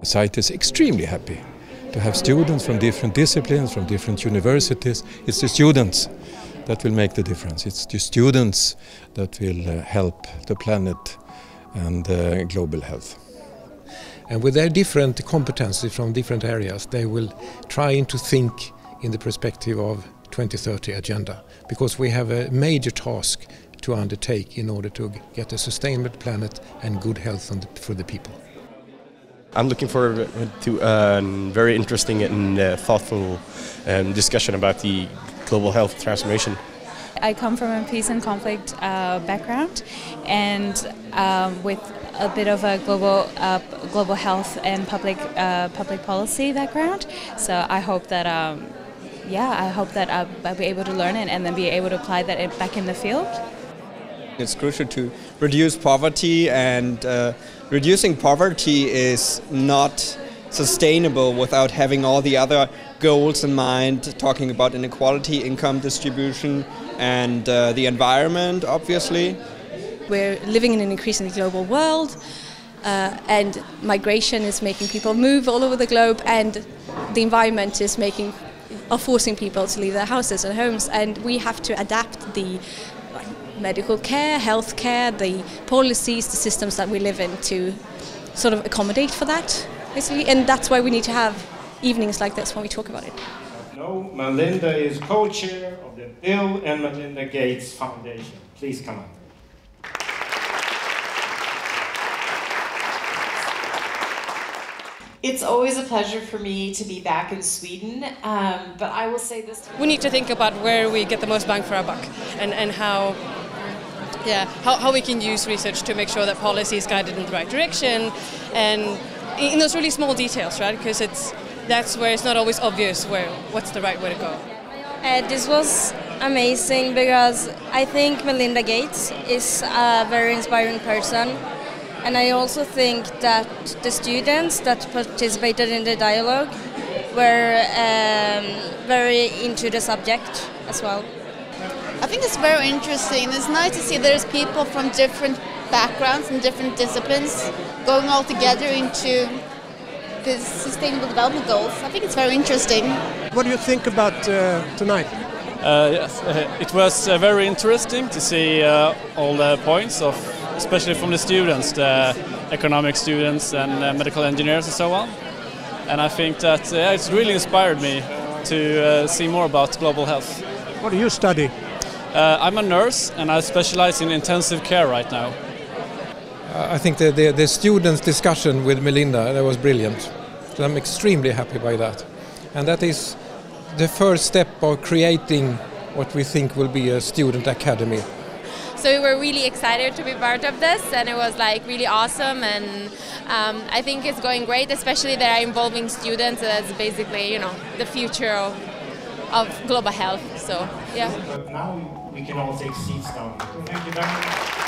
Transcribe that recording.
Society is extremely happy to have students from different disciplines, from different universities. It's the students that will make the difference. It's the students that will help the planet and global health. And with their different competencies from different areas, they will try to think in the perspective of 2030 agenda, because we have a major task to undertake in order to get a sustainable planet and good health for the people. I'm looking forward to a very interesting and thoughtful discussion about the global health transformation. I come from a peace and conflict background, and with a bit of a global health and public policy background. So I hope that I'll be able to learn it and then be able to apply that back in the field. It's crucial to reduce poverty, and reducing poverty is not sustainable without having all the other goals in mind, talking about inequality, income distribution, and the environment, obviously. We're living in an increasingly global world, and migration is making people move all over the globe, and the environment is forcing people to leave their houses and homes, and we have to adapt the medical care, health care, the policies, the systems that we live in to sort of accommodate for that, basically. And that's why we need to have evenings like this when we talk about it. No, Melinda is co-chair of the Bill and Melinda Gates Foundation. Please come on. It's always a pleasure for me to be back in Sweden, but I will say this. We need to think about where we get the most bang for our buck, and how we can use research to make sure that policy is guided in the right direction, and in those really small details, right? Because that's where it's not always obvious what's the right way to go. This was amazing because I think Melinda Gates is a very inspiring person. And I also think that the students that participated in the dialogue were very into the subject as well. I think it's very interesting. It's nice to see there's people from different backgrounds and different disciplines going all together into the Sustainable Development Goals. I think it's very interesting. What do you think about tonight? Yes, it was very interesting to see all the points of, especially from the students, the economic students and medical engineers and so on. And I think that it's really inspired me to see more about global health. What do you study? I'm a nurse and I specialize in intensive care right now. I think the students' discussion with Melinda, that was brilliant. So I'm extremely happy by that. And that is the first step of creating what we think will be a student academy. So we were really excited to be part of this, and it was like really awesome, and I think it's going great, especially that are involving students. That's basically, the future of global health. So yeah. But now we can all take seats down. Thank you very much.